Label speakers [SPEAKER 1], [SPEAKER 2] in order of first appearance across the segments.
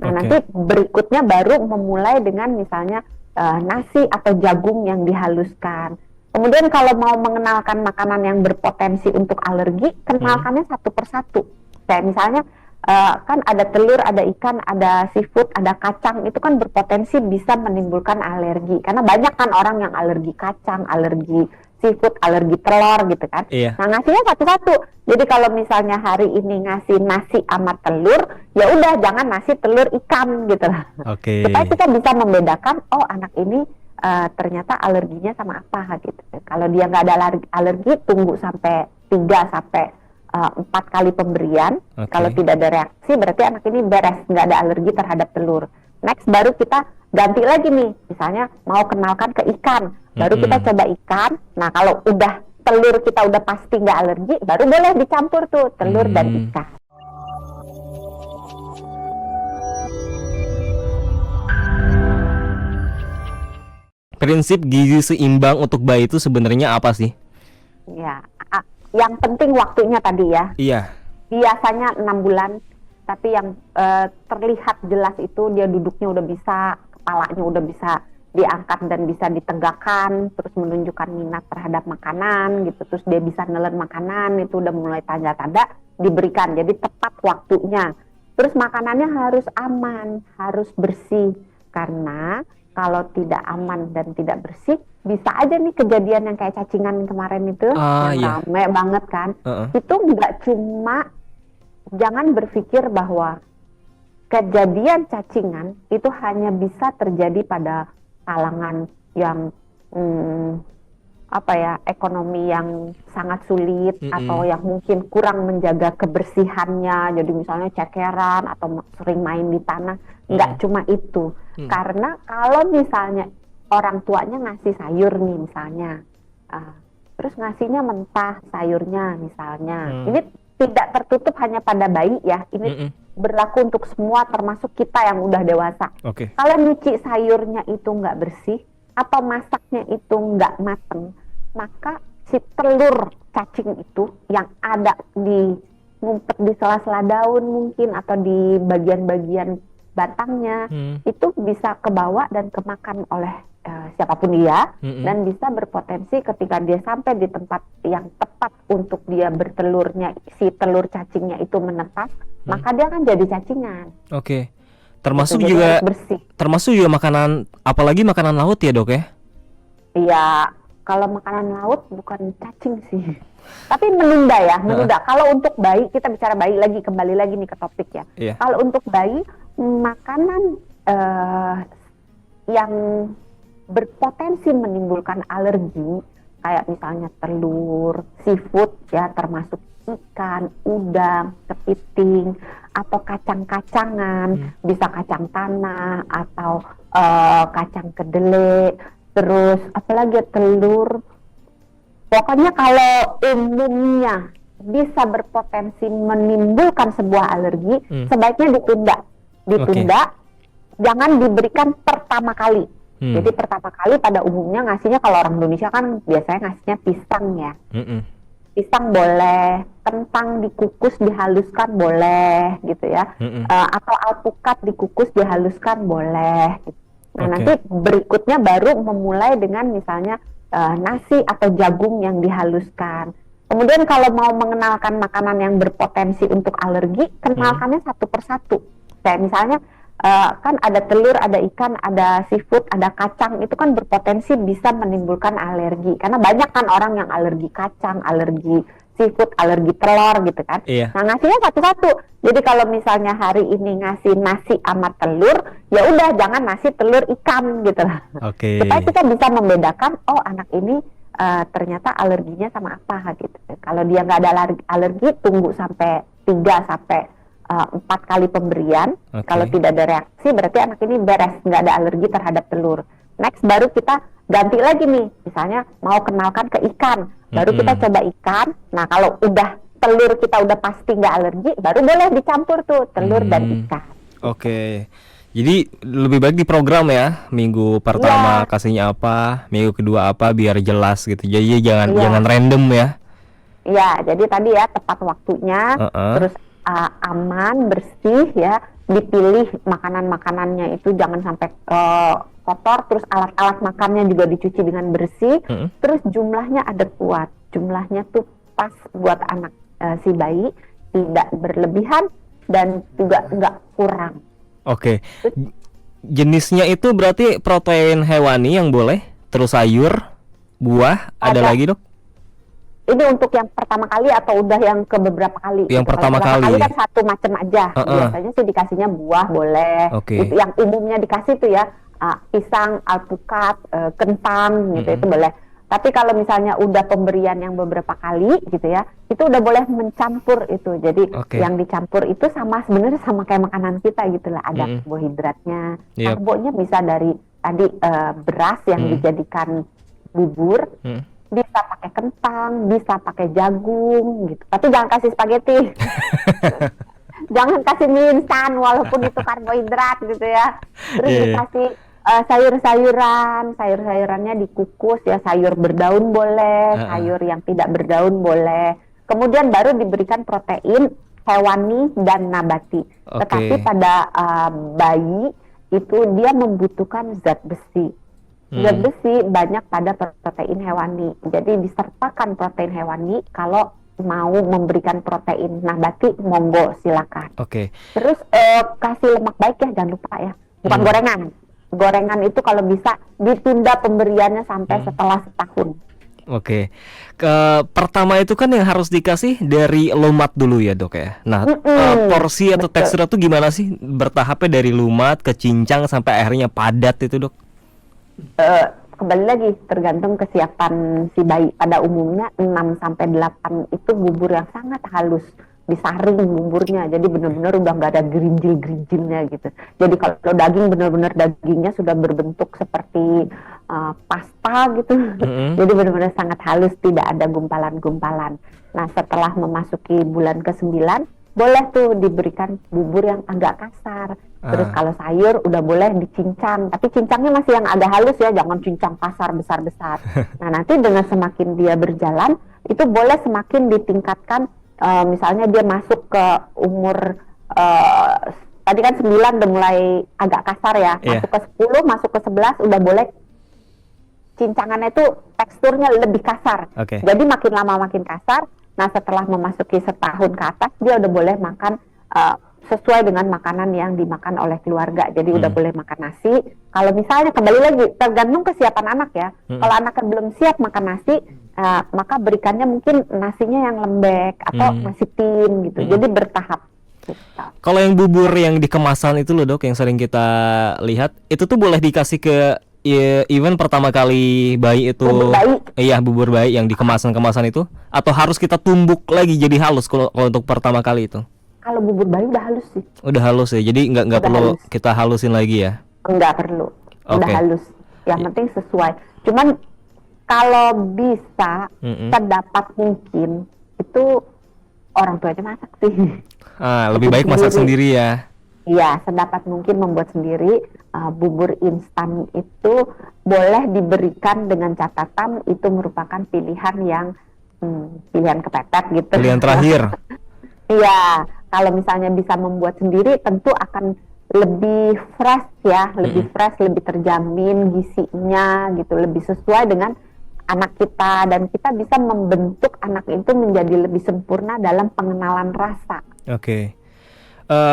[SPEAKER 1] Nah, nanti berikutnya baru memulai dengan misalnya nasi atau jagung yang dihaluskan. Kemudian kalau mau mengenalkan makanan yang berpotensi untuk alergi, kenalkannya satu persatu. Kayak misalnya kan ada telur, ada ikan, ada seafood, ada kacang, itu kan berpotensi bisa menimbulkan alergi. Karena banyak kan orang yang alergi kacang, alergi seafood, alergi telur gitu kan.
[SPEAKER 2] Iya.
[SPEAKER 1] Nah, ngasihnya satu-satu. Jadi kalau misalnya hari ini ngasih nasi sama telur, ya udah jangan nasi telur ikan gitu lah.
[SPEAKER 2] Oke.
[SPEAKER 1] Supaya kita bisa membedakan, oh anak ini ternyata alerginya sama apa gitu. Kalau dia nggak ada alergi, tunggu sampai 3 sampai 4 kali pemberian. Kalau tidak ada reaksi, berarti anak ini beres, nggak ada alergi terhadap telur. Next baru kita ganti lagi nih, misalnya mau kenalkan ke ikan, baru kita coba ikan. Nah kalau udah telur kita udah pasti nggak alergi, baru boleh dicampur tuh telur dan ikan.
[SPEAKER 2] Prinsip gizi seimbang untuk bayi itu sebenarnya apa sih?
[SPEAKER 1] Ya, yang penting waktunya tadi ya.
[SPEAKER 2] Iya.
[SPEAKER 1] Biasanya 6 bulan, tapi yang terlihat jelas itu dia duduknya udah bisa, kepalanya udah bisa diangkat dan bisa ditegakkan, terus menunjukkan minat terhadap makanan gitu, terus dia bisa nelen makanan, itu udah mulai tanda-tanda diberikan. Jadi tepat waktunya. Terus makanannya harus aman, harus bersih, karena kalau tidak aman dan tidak bersih, bisa aja nih kejadian yang kayak cacingan kemarin itu, yang rame banget kan. Itu nggak cuma, jangan berpikir bahwa kejadian cacingan itu hanya bisa terjadi pada kalangan yang ekonomi yang sangat sulit, atau yang mungkin kurang menjaga kebersihannya, jadi misalnya cekeran atau sering main di tanah. Nggak cuma itu, karena kalau misalnya orang tuanya ngasih sayur nih misalnya, terus ngasihnya mentah sayurnya misalnya, ini tidak tertutup hanya pada bayi ya, ini berlaku untuk semua termasuk kita yang udah dewasa. Kalau nyuci sayurnya itu nggak bersih atau masaknya itu nggak mateng, maka si telur cacing itu yang ada di ngumpet di sela-sela daun mungkin atau di bagian-bagian batangnya, itu bisa kebawa dan kemakan oleh siapapun dia, dan bisa berpotensi ketika dia sampai di tempat yang tepat untuk dia bertelurnya, si telur cacingnya itu menetas, maka dia akan jadi cacingan.
[SPEAKER 2] Termasuk
[SPEAKER 1] gitu,
[SPEAKER 2] juga
[SPEAKER 1] bersih.
[SPEAKER 2] Termasuk juga makanan, apalagi makanan laut ya dok ya?
[SPEAKER 1] Iya, kalau makanan laut bukan cacing sih, tapi menunda ya, menunda. Kalau untuk bayi, kita bicara bayi lagi, kembali lagi nih ke topik ya. Kalau untuk bayi, makanan yang berpotensi menimbulkan alergi, kayak misalnya telur, seafood ya, termasuk ikan, udang, kepiting, atau kacang-kacangan, bisa kacang tanah atau kacang kedelai, terus apalagi telur. Pokoknya kalau umumnya bisa berpotensi menimbulkan sebuah alergi, sebaiknya ditunda, jangan diberikan pertama kali. Jadi pertama kali pada umumnya ngasihnya, kalau orang Indonesia kan biasanya ngasihnya pisang ya. Pisang boleh, kentang dikukus dihaluskan boleh gitu ya, atau alpukat dikukus dihaluskan boleh gitu. Nah nanti berikutnya baru memulai dengan misalnya nasi atau jagung yang dihaluskan. Kemudian kalau mau mengenalkan makanan yang berpotensi untuk alergi, kenalkannya satu persatu. Kayak misalnya kan ada telur, ada ikan, ada seafood, ada kacang, itu kan berpotensi bisa menimbulkan alergi. Karena banyak kan orang yang alergi kacang, alergi seafood, alergi telur gitu kan. Nah ngasihnya satu-satu. Jadi kalau misalnya hari ini ngasih nasi sama telur, ya udah jangan nasi telur ikan gitu lah. Supaya kita bisa membedakan, oh anak ini ternyata alerginya sama apa gitu. Kalau dia nggak ada alergi, tunggu sampai 3 sampai 4 kali pemberian. Kalau tidak ada reaksi, berarti anak ini beres, nggak ada alergi terhadap telur. Next baru kita ganti lagi nih, misalnya mau kenalkan ke ikan, baru kita coba ikan. Nah kalau udah telur kita udah pasti nggak alergi, baru boleh dicampur tuh telur dan ikan.
[SPEAKER 2] Jadi lebih baik di program ya, minggu pertama kasihnya apa, minggu kedua apa, biar jelas gitu. Jadi jangan random ya. Iya,
[SPEAKER 1] jadi tadi ya tepat waktunya, terus aman, bersih ya, dipilih makanan-makanannya itu jangan sampai kotor, terus alat-alat makannya juga dicuci dengan bersih, terus jumlahnya ada kuat, jumlahnya tuh pas buat anak si bayi, tidak berlebihan dan juga nggak kurang.
[SPEAKER 2] Oke. Jenisnya itu berarti protein hewani yang boleh, terus sayur, buah, ada lagi dok?
[SPEAKER 1] Ini untuk yang pertama kali atau udah yang ke beberapa kali?
[SPEAKER 2] Yang pertama
[SPEAKER 1] Kalau
[SPEAKER 2] kali.
[SPEAKER 1] kan satu macam aja. Biasanya sih dikasihnya buah boleh. Itu yang umumnya dikasih tuh ya, pisang, alpukat, kentang gitu, itu boleh. Tapi kalau misalnya udah pemberian yang beberapa kali gitu ya, itu udah boleh mencampur itu. Jadi yang dicampur itu sebenarnya sama kayak makanan kita gitu lah. Ada karbohidratnya. Karbonya bisa dari tadi beras yang dijadikan bubur. Bisa pakai kentang, bisa pakai jagung gitu. Tapi jangan kasih spaghetti. Jangan kasih mie instan walaupun itu karbohidrat gitu ya. Terus dikasih sayur-sayurannya dikukus ya, sayur berdaun boleh, sayur yang tidak berdaun boleh. Kemudian baru diberikan protein hewani dan nabati. Tetapi pada bayi itu dia membutuhkan zat besi. Zat besi banyak pada protein hewani. Jadi disertakan protein hewani. Kalau mau memberikan protein nabati, monggo silakan. Terus kasih lemak baik ya, jangan lupa ya. Bukan gorengan. Gorengan itu kalau bisa ditunda pemberiannya sampai setelah setahun.
[SPEAKER 2] Pertama itu kan yang harus dikasih dari lumat dulu ya dok ya. Nah porsi atau teksturnya tuh gimana sih? Bertahapnya dari lumat ke cincang sampai akhirnya padat itu dok?
[SPEAKER 1] Kembali lagi tergantung kesiapan si bayi. Pada umumnya 6-8 itu bubur yang sangat halus, disaring buburnya, jadi benar-benar udah nggak ada gerinjil-gerinjilnya gitu. Jadi kalau daging benar-benar dagingnya sudah berbentuk seperti pasta gitu. Jadi benar-benar sangat halus, tidak ada gumpalan-gumpalan. Nah setelah memasuki bulan ke-9 boleh tuh diberikan bubur yang agak kasar. Terus kalau sayur udah boleh dicincang, tapi cincangnya masih yang agak halus ya, jangan cincang kasar besar-besar. Nah nanti dengan semakin dia berjalan, itu boleh semakin ditingkatkan. Misalnya dia masuk ke umur tadi kan 9 udah mulai agak kasar ya, masuk ke 10, masuk ke 11 udah boleh cincangannya itu teksturnya lebih kasar. Jadi makin lama makin kasar. Nah setelah memasuki setahun ke atas dia udah boleh makan sesuai dengan makanan yang dimakan oleh keluarga. Jadi udah boleh makan nasi. Kalau misalnya kembali lagi tergantung kesiapan anak ya. Kalau anaknya belum siap makan nasi, maka berikannya mungkin nasinya yang lembek atau nasi tim gitu. Jadi bertahap. Gitu.
[SPEAKER 2] Kalau yang bubur yang di kemasan itu loh dok, yang sering kita lihat, itu tuh boleh dikasih ke even pertama kali bayi itu.
[SPEAKER 1] Bubur bayi.
[SPEAKER 2] Iya bubur bayi yang di kemasan-kemasan itu, atau harus kita tumbuk lagi jadi halus kalau untuk pertama kali itu?
[SPEAKER 1] Kalau bubur bayi udah halus sih.
[SPEAKER 2] Udah halus ya, jadi nggak perlu kita halusin lagi ya?
[SPEAKER 1] Nggak perlu, udah halus. Yang penting sesuai. Cuman kalau bisa terdapat mungkin itu orang tuanya masak sih.
[SPEAKER 2] Lebih baik masak sendiri ya?
[SPEAKER 1] Iya, sedapat mungkin membuat sendiri. Bubur instan itu boleh diberikan dengan catatan itu merupakan pilihan yang pilihan kepepet gitu.
[SPEAKER 2] Pilihan terakhir.
[SPEAKER 1] Iya, kalau misalnya bisa membuat sendiri tentu akan lebih fresh ya, lebih fresh, lebih terjamin gizinya gitu, lebih sesuai dengan anak kita, dan kita bisa membentuk anak itu menjadi lebih sempurna dalam pengenalan rasa.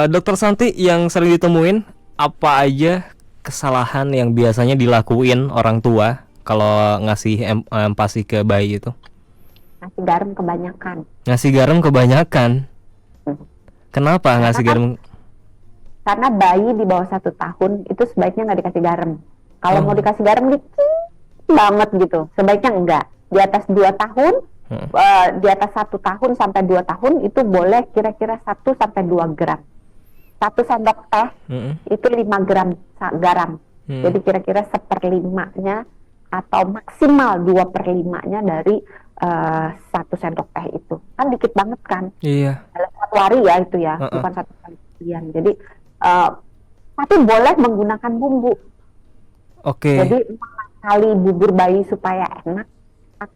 [SPEAKER 2] Dokter Santi, yang sering ditemuin apa aja kesalahan yang biasanya dilakuin orang tua kalau ngasih empasi ke bayi itu?
[SPEAKER 1] Ngasih garam kebanyakan.
[SPEAKER 2] Ngasih garam kebanyakan? Kenapa ngasih garam?
[SPEAKER 1] Karena bayi di bawah 1 tahun itu sebaiknya nggak dikasih garam. Kalau mau dikasih garam dikit banget gitu, sebaiknya enggak. Di atas 2 tahun, di atas 1 tahun sampai 2 tahun itu boleh kira-kira 1 sampai 2 gram. 1 sendok teh itu 5 gram garam. Jadi kira-kira 1/5-nya atau maksimal 2/5-nya dari 1 sendok teh itu. Kan dikit banget kan?
[SPEAKER 2] Iya.
[SPEAKER 1] Dalam 1 hari ya itu ya, bukan 1 kali sekian. Jadi tapi boleh menggunakan bumbu. Jadi kali bubur bayi supaya enak,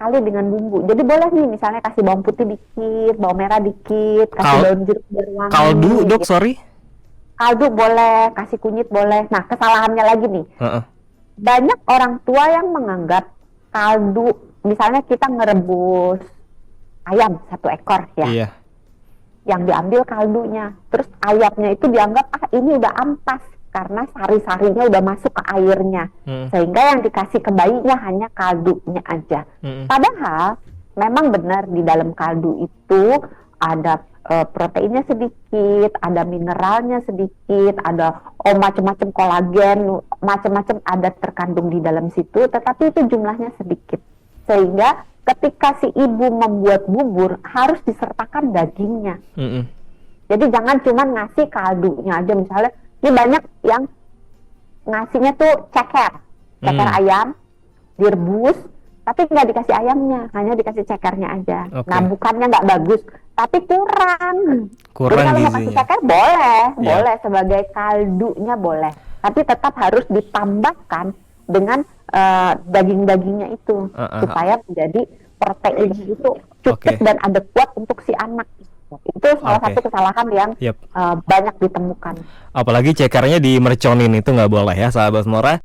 [SPEAKER 1] kali dengan bumbu. Jadi boleh nih misalnya kasih bawang putih dikit, bawang merah dikit, kasih daun jeruk biar wangi.
[SPEAKER 2] Kaldu dok, sorry?
[SPEAKER 1] kaldu boleh, kasih kunyit boleh. Nah, kesalahannya lagi nih,
[SPEAKER 2] Heeh.
[SPEAKER 1] banyak orang tua yang menganggap kaldu, misalnya kita ngerebus ayam 1 ekor ya,
[SPEAKER 2] Iya.
[SPEAKER 1] yang diambil kaldunya, terus ayamnya itu dianggap ini udah ampas karena sari-sarinya udah masuk ke airnya, sehingga yang dikasih ke bayinya hanya kaldunya aja. Padahal memang benar di dalam kaldu itu ada proteinnya sedikit, ada mineralnya sedikit, ada macam-macam kolagen, macam-macam ada terkandung di dalam situ, tetapi itu jumlahnya sedikit. Sehingga ketika si ibu membuat bubur harus disertakan dagingnya. Jadi jangan cuma ngasih kaldunya aja. Misalnya ini banyak yang ngasihnya tuh ceker ayam direbus, tapi nggak dikasih ayamnya, hanya dikasih cekernya aja.
[SPEAKER 2] Oke.
[SPEAKER 1] Nah, bukannya nggak bagus, tapi kurang. Jadi kalau mau kasih
[SPEAKER 2] gizinya.
[SPEAKER 1] ceker boleh,
[SPEAKER 2] Iya.
[SPEAKER 1] boleh sebagai kaldunya boleh, tapi tetap harus ditambahkan dengan daging-dagingnya itu supaya menjadi proteinnya itu cukup dan adekuat untuk si anak. Itu salah satu kesalahan yang banyak ditemukan.
[SPEAKER 2] Apalagi cekernya dimerconin itu nggak boleh ya, sahabat Mora.